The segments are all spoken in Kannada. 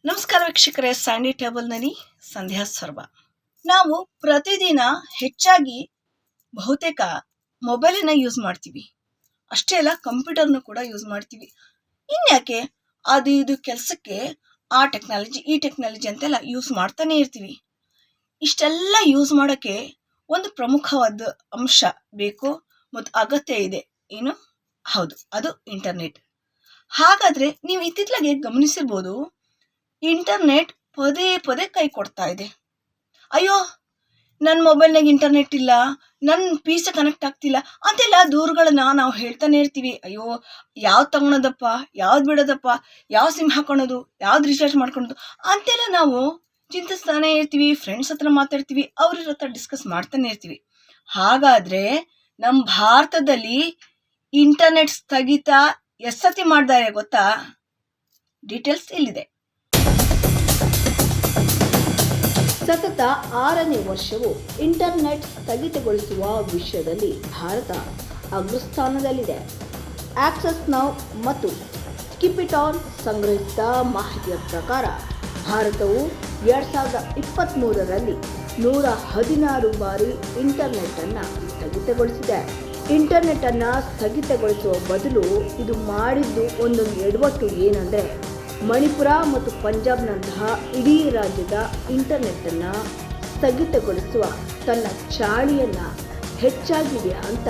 ನಮಸ್ಕಾರ ವೀಕ್ಷಕರೇ, ಸ್ಯಾಂಡಿ ಟೇಬಲ್ನಲ್ಲಿ ಸಂಧ್ಯಾ ಸರ್ವ. ನಾವು ಪ್ರತಿದಿನ ಹೆಚ್ಚಾಗಿ ಬಹುತೇಕ ಮೊಬೈಲನ್ನು ಯೂಸ್ ಮಾಡ್ತೀವಿ. ಅಷ್ಟೇ ಅಲ್ಲ, ಕಂಪ್ಯೂಟರ್ನು ಕೂಡ ಯೂಸ್ ಮಾಡ್ತೀವಿ. ಇನ್ಯಾಕೆ ಅದು ಇದು ಕೆಲಸಕ್ಕೆ ಆ ಟೆಕ್ನಾಲಜಿ ಈ ಟೆಕ್ನಾಲಜಿ ಅಂತೆಲ್ಲ ಯೂಸ್ ಮಾಡ್ತಾನೆ ಇರ್ತೀವಿ. ಇಷ್ಟೆಲ್ಲ ಯೂಸ್ ಮಾಡೋಕ್ಕೆ ಒಂದು ಪ್ರಮುಖವಾದ ಅಂಶ ಬೇಕು ಮತ್ತು ಅಗತ್ಯ ಇದೆ. ಏನು? ಹೌದು, ಅದು ಇಂಟರ್ನೆಟ್. ಹಾಗಾದರೆ ನೀವು ಇತ್ತಿತ್ತಲಾಗೆ ಗಮನಿಸಿರ್ಬೋದು, ಇಂಟರ್ನೆಟ್ ಪದೇ ಪದೇ ಕೈ ಕೊಡ್ತಾ ಇದೆ. ಅಯ್ಯೋ, ನನ್ನ ಮೊಬೈಲ್ನಾಗ ಇಂಟರ್ನೆಟ್ ಇಲ್ಲ, ನನ್ನ PC ಕನೆಕ್ಟ್ ಆಗ್ತಿಲ್ಲ ಅಂತೆಲ್ಲ ದೂರುಗಳನ್ನ ನಾವು ಹೇಳ್ತಾನೆ ಇರ್ತೀವಿ. ಅಯ್ಯೋ, ಯಾವ್ದು ತಗೊಳೋದಪ್ಪ, ಯಾವ್ದು ಬಿಡೋದಪ್ಪ, ಯಾವ ಸಿಮ್ ಹಾಕೊಳೋದು, ಯಾವ್ದು ರೀಚಾರ್ಜ್ ಮಾಡ್ಕೊಳೋದು ಅಂತೆಲ್ಲ ನಾವು ಚಿಂತಿಸ್ತಾನೆ ಇರ್ತೀವಿ. ಫ್ರೆಂಡ್ಸ್ ಹತ್ರ ಮಾತಾಡ್ತೀವಿ, ಅವ್ರ ಹತ್ರ ಡಿಸ್ಕಸ್ ಮಾಡ್ತಾನೆ ಇರ್ತೀವಿ. ಹಾಗಾದರೆ ನಮ್ಮ ಭಾರತದಲ್ಲಿ ಇಂಟರ್ನೆಟ್ ಸ್ಥಗಿತ ಎಷ್ಟತಿ ಮಾಡಿದ್ದಾರೆ ಗೊತ್ತಾ? ಡೀಟೇಲ್ಸ್ ಇಲ್ಲಿದೆ. ಸತತ 6ನೇ ವರ್ಷವು ಇಂಟರ್ನೆಟ್ ಸ್ಥಗಿತಗೊಳಿಸುವ ವಿಷಯದಲ್ಲಿ ಭಾರತ ಅಗ್ರಸ್ಥಾನದಲ್ಲಿದೆ. ಆಕ್ಸೆಸ್ ನೌ ಮತ್ತು ಕೀಪ್ ಇಟ್ ಆನ್ ಸಂಗ್ರಹಿಸಿದ ಮಾಹಿತಿಯ ಪ್ರಕಾರ ಭಾರತವು 2023ರಲ್ಲಿ 116 ಬಾರಿ ಇಂಟರ್ನೆಟ್ಟನ್ನು ಸ್ಥಗಿತಗೊಳಿಸಿದೆ. ಇಂಟರ್ನೆಟ್ಟನ್ನು ಸ್ಥಗಿತಗೊಳಿಸುವ ಬದಲು ಇದು ಮಾಡಿದ್ದು ಒಂದೊಂದು ಎಡವಟ್ಟು ಏನಂದರೆ, ಮಣಿಪುರ ಮತ್ತು ಪಂಜಾಬ್ನಂತಹ ಇಡೀ ರಾಜ್ಯದ ಇಂಟರ್ನೆಟ್ಟನ್ನು ಸ್ಥಗಿತಗೊಳಿಸುವ ತನ್ನ ಚಾಳಿಯನ್ನು ಹೆಚ್ಚಾಗಿದೆ ಅಂತ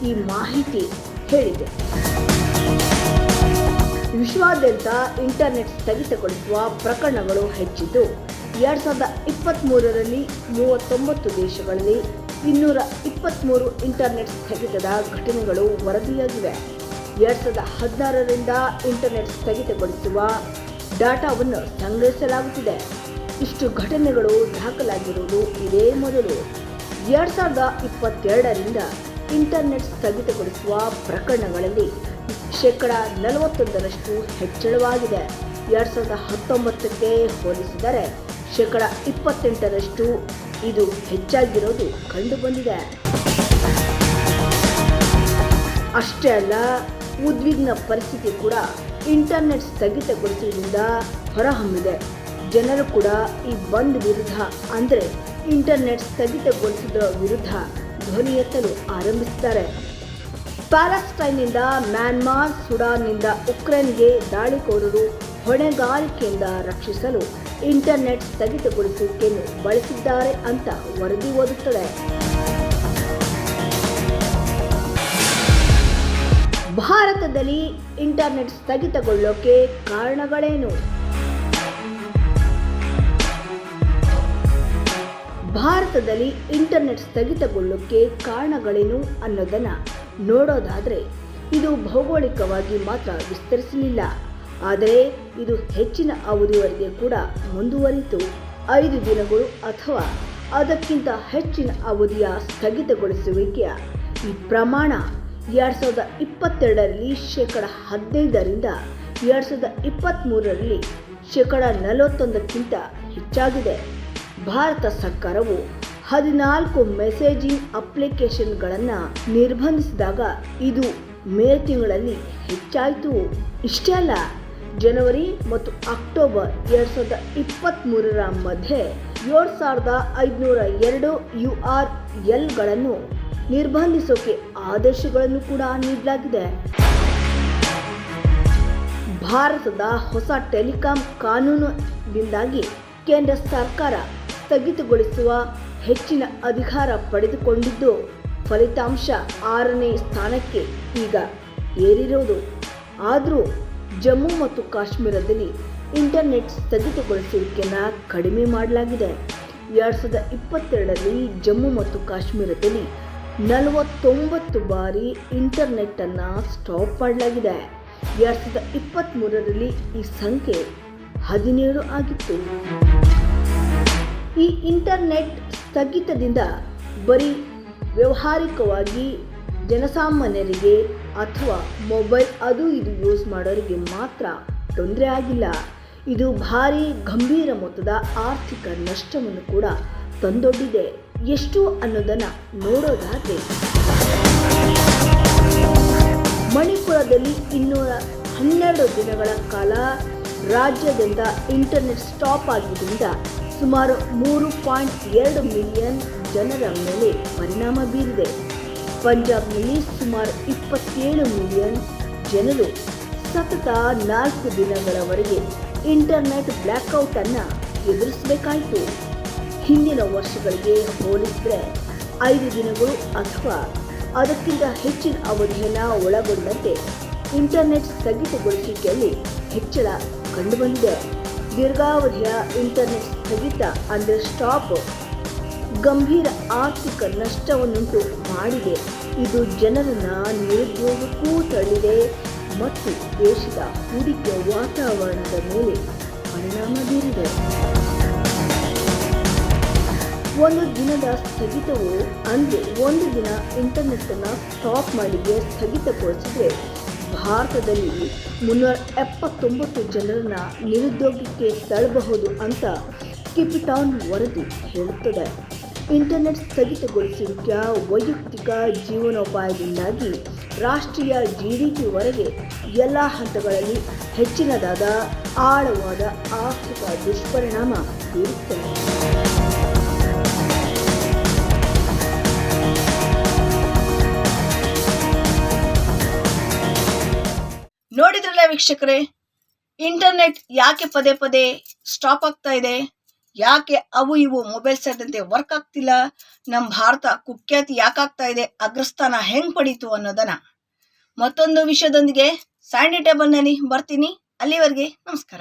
ಈ ಮಾಹಿತಿ ಹೇಳಿದೆ. ವಿಶ್ವಾದ್ಯಂತ ಇಂಟರ್ನೆಟ್ ಸ್ಥಗಿತಗೊಳಿಸುವ ಪ್ರಕರಣಗಳು ಹೆಚ್ಚಿದ್ದು, 2023ರಲ್ಲಿ 39 ದೇಶಗಳಲ್ಲಿ 223 ಇಂಟರ್ನೆಟ್ ಸ್ಥಗಿತದ ಘಟನೆಗಳು ವರದಿಯಾಗಿವೆ. 2016ರಿಂದ ಇಂಟರ್ನೆಟ್ ಸ್ಥಗಿತಗೊಳಿಸುವ ಡಾಟಾವನ್ನು ಸಂಗ್ರಹಿಸಲಾಗುತ್ತಿದೆ. ಇಷ್ಟು ಘಟನೆಗಳು ದಾಖಲಾಗಿರುವುದು ಇದೇ ಮೊದಲು. 2022ರಿಂದ ಇಂಟರ್ನೆಟ್ ಸ್ಥಗಿತಗೊಳಿಸುವ ಪ್ರಕರಣಗಳಲ್ಲಿ 41% ಹೆಚ್ಚಳವಾಗಿದೆ. 2019ಕ್ಕೆ ಹೋಲಿಸಿದರೆ 28% ಇದು ಹೆಚ್ಚಾಗಿರೋದು ಕಂಡುಬಂದಿದೆ. ಅಷ್ಟೇ ಅಲ್ಲ, ಉದ್ವಿಗ್ನ ಪರಿಸ್ಥಿತಿ ಕೂಡ ಇಂಟರ್ನೆಟ್ ಸ್ಥಗಿತಗೊಳಿಸುವುದರಿಂದ ಹೊರಹೊಮ್ಮಿದೆ. ಜನರು ಕೂಡ ಈ ಬಂದ್ ವಿರುದ್ಧ, ಅಂದರೆ ಇಂಟರ್ನೆಟ್ ಸ್ಥಗಿತಗೊಳಿಸುವುದರ ವಿರುದ್ಧ ಧ್ವನಿ ಎತ್ತಲು ಆರಂಭಿಸಿದ್ದಾರೆ. ಪ್ಯಾಲೆಸ್ಟೈನ್ನಿಂದ ಮ್ಯಾನ್ಮಾರ್, ಸುಡಾನ್ನಿಂದ ಉಕ್ರೇನ್ಗೆ ದಾಳಿಕೋರರು ಹೊಣೆಗಾರಿಕೆಯಿಂದ ರಕ್ಷಿಸಲು ಇಂಟರ್ನೆಟ್ ಸ್ಥಗಿತಗೊಳಿಸುವಿಕೆಯನ್ನು ಬಳಸಿದ್ದಾರೆ ಅಂತ ವರದಿ ಓದುತ್ತದೆ. ಭಾರತದಲ್ಲಿ ಇಂಟರ್ನೆಟ್ ಸ್ಥಗಿತಗೊಳ್ಳೋಕೆ ಕಾರಣಗಳೇನು? ಭಾರತದಲ್ಲಿ ಇಂಟರ್ನೆಟ್ ಸ್ಥಗಿತಗೊಳ್ಳೋಕೆ ಕಾರಣಗಳೇನು ಅನ್ನೋದನ್ನು ನೋಡೋದಾದರೆ, ಇದು ಭೌಗೋಳಿಕವಾಗಿ ಮಾತ್ರ ವಿಸ್ತರಿಸಲಿಲ್ಲ, ಆದರೆ ಇದು ಹೆಚ್ಚಿನ ಅವಧಿವರೆಗೆ ಕೂಡ ಮುಂದುವರಿತು. 5 ದಿನಗಳು ಅಥವಾ ಅದಕ್ಕಿಂತ ಹೆಚ್ಚಿನ ಅವಧಿಯ ಸ್ಥಗಿತಗೊಳಿಸುವಿಕೆಯ ಈ ಪ್ರಮಾಣ 2022ರಲ್ಲಿ 15%ರಿಂದ 2023ರಲ್ಲಿ 41%ಕ್ಕಿಂತ ಹೆಚ್ಚಾಗಿದೆ. ಭಾರತ ಸರ್ಕಾರವು 14 ಮೆಸೇಜಿಂಗ್ ಅಪ್ಲಿಕೇಶನ್ಗಳನ್ನು ನಿರ್ಬಂಧಿಸಿದಾಗ ಇದು ಮೇ ತಿಂಗಳಲ್ಲಿ ಹೆಚ್ಚಾಯಿತು. ಇಷ್ಟೇ ಅಲ್ಲ, ಜನವರಿ ಮತ್ತು ಅಕ್ಟೋಬರ್ 2023ರ ಮಧ್ಯೆ 7502 URLಗಳನ್ನು ನಿರ್ಬಂಧಿಸೋಕೆ ಆದೇಶಗಳನ್ನು ಕೂಡ ನೀಡಲಾಗಿದೆ. ಭಾರತದ ಹೊಸ ಟೆಲಿಕಾಂ ಕಾನೂನಿನಿಂದಾಗಿ ಕೇಂದ್ರ ಸರ್ಕಾರ ಸ್ಥಗಿತಗೊಳಿಸುವ ಹೆಚ್ಚಿನ ಅಧಿಕಾರ ಪಡೆದುಕೊಂಡಿದ್ದು, ಫಲಿತಾಂಶ 6ನೇ ಸ್ಥಾನಕ್ಕೆ ಈಗ ಏರಿರೋದು. ಆದರೂ ಜಮ್ಮು ಮತ್ತು ಕಾಶ್ಮೀರದಲ್ಲಿ ಇಂಟರ್ನೆಟ್ ಸ್ಥಗಿತಗೊಳಿಸುವಿಕೆಯನ್ನು ಕಡಿಮೆ ಮಾಡಲಾಗಿದೆ. 2022ರಲ್ಲಿ ಜಮ್ಮು ಮತ್ತು ಕಾಶ್ಮೀರದಲ್ಲಿ 49 ಬಾರಿ ಇಂಟರ್ನೆಟ್ಟನ್ನು ಸ್ಟಾಪ್ ಮಾಡಲಾಗಿದೆ. 2023ರಲ್ಲಿ ಈ ಸಂಖ್ಯೆ 17 ಆಗಿತ್ತು. ಈ ಇಂಟರ್ನೆಟ್ ಸ್ಥಗಿತದಿಂದ ಬರೀ ವ್ಯಾವಹಾರಿಕವಾಗಿ ಜನಸಾಮಾನ್ಯರಿಗೆ ಅಥವಾ ಮೊಬೈಲ್ ಅದು ಇದು ಯೂಸ್ ಮಾಡೋರಿಗೆ ಮಾತ್ರ ತೊಂದರೆ ಆಗಿಲ್ಲ. ಇದು ಭಾರಿ ಗಂಭೀರ ಮೊತ್ತದ ಆರ್ಥಿಕ ನಷ್ಟವನ್ನು ಕೂಡ ತಂದೊಡ್ಡಿದೆ. ಎಷ್ಟು ಅನ್ನೋದನ್ನು ನೋಡೋದಾದರೆ, ಮಣಿಪುರದಲ್ಲಿ 212 ದಿನಗಳ ಕಾಲ ರಾಜ್ಯಾದ್ಯಂತ ಇಂಟರ್ನೆಟ್ ಸ್ಟಾಪ್ ಆಗಿದ್ದರಿಂದ ಸುಮಾರು 3.2 ಮಿಲಿಯನ್ ಜನರ ಮೇಲೆ ಪರಿಣಾಮ ಬೀರಿದೆ. ಪಂಜಾಬ್ನಲ್ಲಿ ಸುಮಾರು 27 ಮಿಲಿಯನ್ ಜನರು ಸತತ 4 ದಿನಗಳವರೆಗೆ ಇಂಟರ್ನೆಟ್ ಬ್ಲ್ಯಾಕ್ಔಟ್ ಅನ್ನು ಎದುರಿಸಬೇಕಾಯಿತು. ಹಿಂದಿನ ವರ್ಷಗಳಿಗೆ ಹೋಲಿಸಿದರೆ 5 ದಿನಗಳು ಅಥವಾ ಅದಕ್ಕಿಂತ ಹೆಚ್ಚಿನ ಅವಧಿಯನ್ನು ಒಳಗೊಂಡಂತೆ ಇಂಟರ್ನೆಟ್ ಸ್ಥಗಿತಗೊಳಿಸುವಿಕೆಯಲ್ಲಿ ಹೆಚ್ಚಳ ಕಂಡುಬಂದಿದೆ. ದೀರ್ಘಾವಧಿಯ ಇಂಟರ್ನೆಟ್ ಸ್ಥಗಿತ ಅಂದರೆ ಸ್ಟಾಪ್ ಗಂಭೀರ ಆರ್ಥಿಕ ನಷ್ಟವನ್ನುಂಟು ಮಾಡಿದೆ. ಇದು ಜನರನ್ನು ನಿರುದ್ಯೋಗಕ್ಕೂ ತಳ್ಳಿದೆ ಮತ್ತು ದೇಶದ ಹೂಡಿಕೆ ವಾತಾವರಣದ ಮೇಲೆ ಪರಿಣಾಮ ಬೀರಿದೆ. ಒಂದು ದಿನದ ಸ್ಥಗಿತವು ಅಂದರೆ ಒಂದು ದಿನ ಇಂಟರ್ನೆಟ್ಟನ್ನು ಸ್ಟಾಪ್ ಮಾಡಿಗೆ ಸ್ಥಗಿತಗೊಳಿಸಿದರೆ ಭಾರತದಲ್ಲಿ 379 ಜನರನ್ನು ನಿರುದ್ಯೋಗಕ್ಕೆ ತಳ್ಳಬಹುದು ಅಂತ ಕಿಪಿಟೌನ್ ವರದಿ ಹೇಳುತ್ತದೆ. ಇಂಟರ್ನೆಟ್ ಸ್ಥಗಿತಗೊಳಿಸುವಿಕೆಯ ವೈಯಕ್ತಿಕ ಜೀವನೋಪಾಯದಿಂದಾಗಿ ರಾಷ್ಟ್ರೀಯ GDPವರೆಗೆ ಎಲ್ಲ ಹಂತಗಳಲ್ಲಿ ಹೆಚ್ಚಿನದಾದ ಆಳವಾದ ಆರ್ಥಿಕ ದುಷ್ಪರಿಣಾಮ ಬೀರುತ್ತದೆ. ನೋಡಿದ್ರಲ್ಲ ವೀಕ್ಷಕರೇ, ಇಂಟರ್ನೆಟ್ ಯಾಕೆ ಪದೇ ಪದೇ ಸ್ಟಾಪ್ ಆಗ್ತಾ ಇದೆ, ಯಾಕೆ ಅವು ಇವು ಮೊಬೈಲ್ ಸೇರಿದಂತೆ ವರ್ಕ್ ಆಗ್ತಿಲ್ಲ, ನಮ್ಮ ಭಾರತ ಕುಖ್ಯಾತಿ ಯಾಕಾಗ್ತಾ ಇದೆ, ಅಗ್ರಸ್ಥಾನ ಹೆಂಗ್ ಪಡೀತು ಅನ್ನೋದನ್ನ ಮತ್ತೊಂದು ವಿಷಯದೊಂದಿಗೆ ಸ್ಯಾಂಡಿ ಟೇಬಲ್ನಲ್ಲಿ ಬರ್ತೀನಿ. ಅಲ್ಲಿವರೆಗೆ ನಮಸ್ಕಾರ.